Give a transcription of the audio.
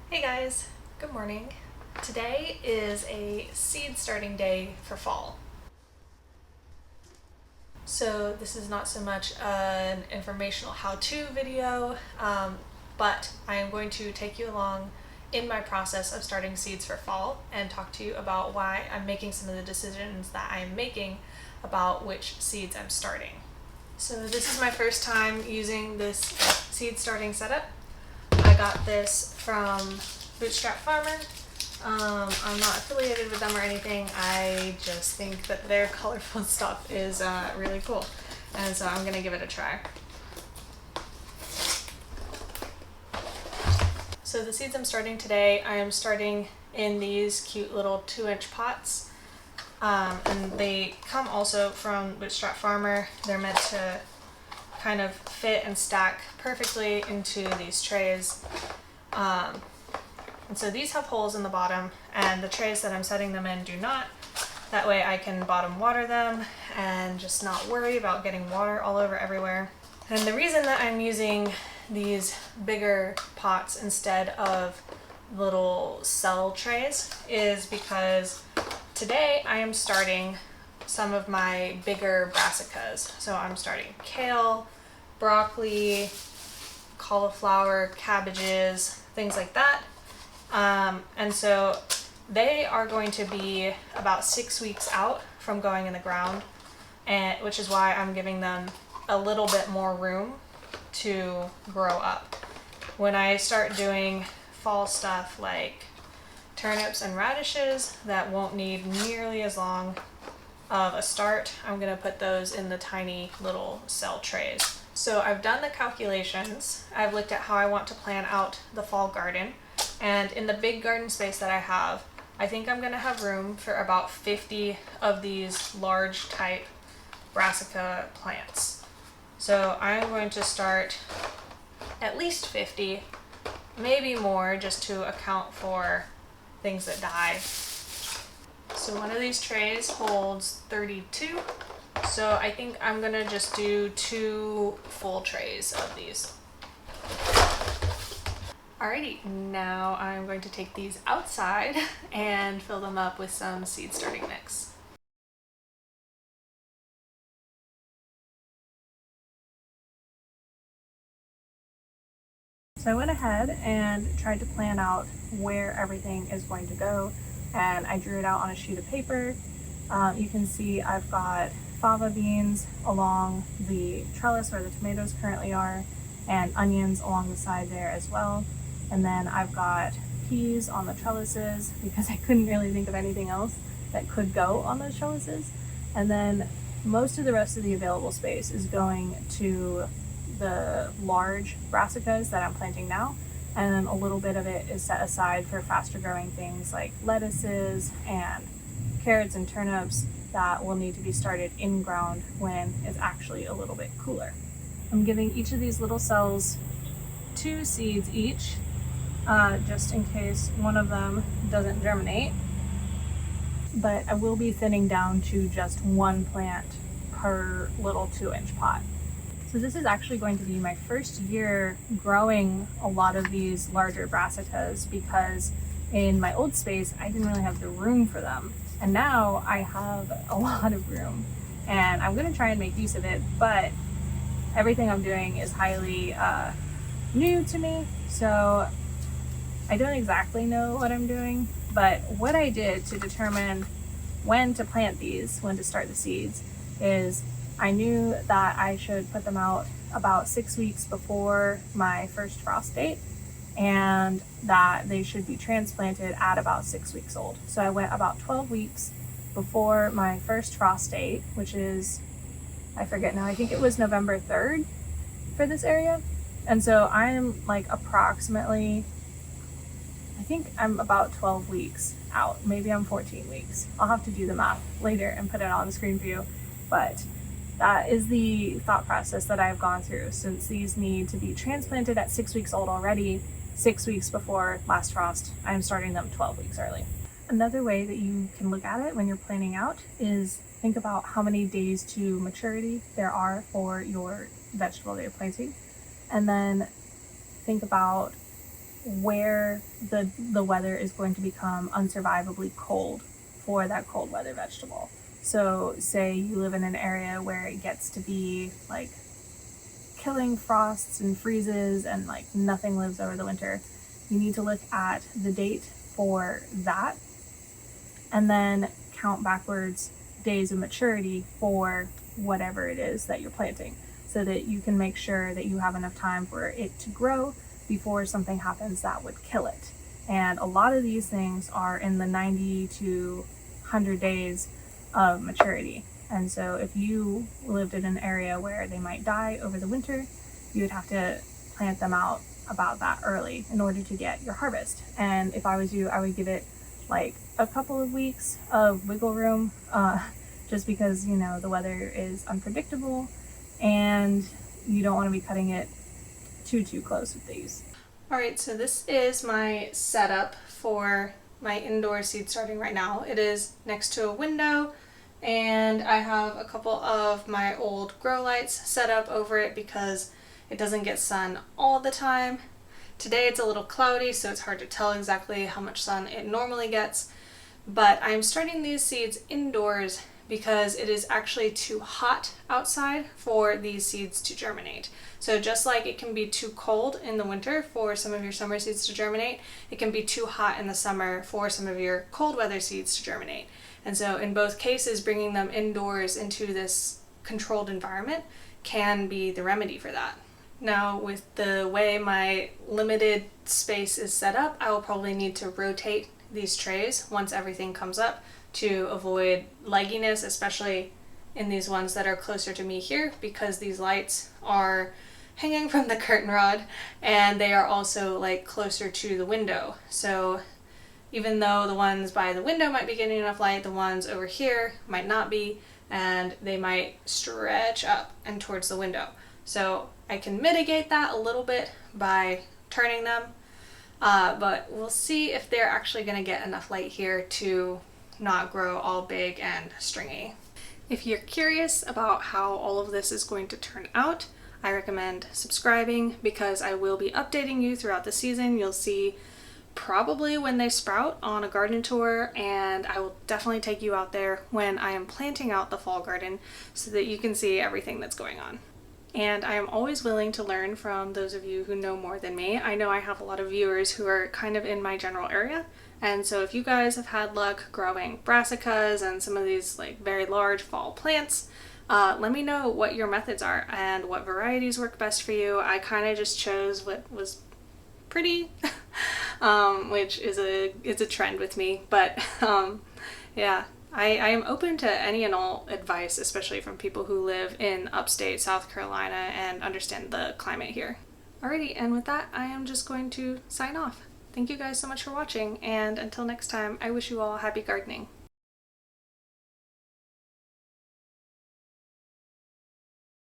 Hey guys, good morning. Today is a seed starting day for fall. So this is not so much an informational how-to video, but I am going to take you along in my process of starting seeds for fall and talk to you about why I'm making some of the decisions that I am making about which seeds I'm starting. So this is my first time using this seed starting setup. I got this from Bootstrap Farmer. I'm not affiliated with them or anything. I just think that their colorful stuff is really cool. And so I'm gonna give it a try. So the seeds I'm starting today, I am starting in these cute little 2-inch pots. And they come also from Bootstrap Farmer. They're meant to kind of fit and stack perfectly into these trays. And so these have holes in the bottom, and the trays that I'm setting them in do not. That way I can bottom water them and just not worry about getting water all over everywhere. And the reason that I'm using these bigger pots instead of little cell trays is because today I am starting some of my bigger brassicas. So I'm starting kale, broccoli, cauliflower, cabbages, things like that. And so they are going to be about 6 weeks out from going in the ground, and which is why I'm giving them a little bit more room to grow up. When I start doing fall stuff like turnips and radishes that won't need nearly as long of a start, I'm going to put those in the tiny little cell trays. So I've done the calculations. I've looked at how I want to plan out the fall garden. And in the big garden space that I have, I think I'm going to have room for about 50 of these large type brassica plants. So I'm going to start at least 50, maybe more, just to account for things that die. So one of these trays holds 32. So I think I'm going to just do 2 full trays of these. Alrighty, now I'm going to take these outside and fill them up with some seed starting mix. So I went ahead and tried to plan out where everything is going to go, and I drew it out on a sheet of paper. You can see I've got fava beans along the trellis where the tomatoes currently are, and onions along the side there as well. And then I've got peas on the trellises because I couldn't really think of anything else that could go on those trellises. And then most of the rest of the available space is going to the large brassicas that I'm planting now. And then a little bit of it is set aside for faster growing things like lettuces and carrots and turnips that will need to be started in ground when it's actually a little bit cooler. I'm giving each of these little cells 2 seeds each, just in case one of them doesn't germinate. But I will be thinning down to just 1 plant per little 2-inch pot. So this is actually going to be my first year growing a lot of these larger brassicas because in my old space I didn't really have the room for them. And now I have a lot of room and I'm going to try and make use of it, but everything I'm doing is highly new to me, so I don't exactly know what I'm doing. But what I did to determine when to plant these, when to start the seeds, is I knew that I should put them out about 6 weeks before my first frost date, and that they should be transplanted at about 6 weeks old. So I went about 12 weeks before my first frost date, which is, I forget now, I think it was November 3rd for this area. And so I'm like approximately, I think I'm about 12 weeks out. Maybe I'm 14 weeks. I'll have to do the math later and put it on the screen for you. But that is the thought process that I've gone through, since these need to be transplanted at 6 weeks old already, 6 weeks before last frost. I'm starting them 12 weeks early. Another way that you can look at it when you're planning out is think about how many days to maturity there are for your vegetable that you're planting, and then think about where the weather is going to become unsurvivably cold for that cold weather vegetable. So say you live in an area where it gets to be like killing frosts and freezes and like nothing lives over the winter. You need to look at the date for that and then count backwards days of maturity for whatever it is that you're planting, so that you can make sure that you have enough time for it to grow before something happens that would kill it. And a lot of these things are in the 90 to 100 days of maturity. And so if you lived in an area where they might die over the winter, you would have to plant them out about that early in order to get your harvest. And if I was you, I would give it like a couple of weeks of wiggle room, just because, you know, the weather is unpredictable and you don't want to be cutting it too close with these. All right, so this is my setup for my indoor seed starting right now. It is next to a window, and I have a couple of my old grow lights set up over it because it doesn't get sun all the time. Today it's a little cloudy, so it's hard to tell exactly how much sun it normally gets, but I'm starting these seeds indoors because it is actually too hot outside for these seeds to germinate. So just like it can be too cold in the winter for some of your summer seeds to germinate, it can be too hot in the summer for some of your cold weather seeds to germinate. And so in both cases, bringing them indoors into this controlled environment can be the remedy for that. Now, with the way my limited space is set up, I will probably need to rotate these trays once everything comes up to avoid legginess, especially in these ones that are closer to me here, because these lights are hanging from the curtain rod and they are also like closer to the window. So even though the ones by the window might be getting enough light, the ones over here might not be, and they might stretch up and towards the window. So I can mitigate that a little bit by turning them, but we'll see if they're actually going to get enough light here to not grow all big and stringy. If you're curious about how all of this is going to turn out, I recommend subscribing because I will be updating you throughout the season. You'll see probably when they sprout on a garden tour, and I will definitely take you out there when I am planting out the fall garden so that you can see everything that's going on. And I am always willing to learn from those of you who know more than me. I know I have a lot of viewers who are kind of in my general area, and so if you guys have had luck growing brassicas and some of these like very large fall plants, let me know what your methods are and what varieties work best for you. I kind of just chose what was pretty, which is a trend with me, but yeah. I am open to any and all advice, especially from people who live in upstate South Carolina and understand the climate here. Alrighty, and with that, I am just going to sign off. Thank you guys so much for watching, and until next time, I wish you all happy gardening.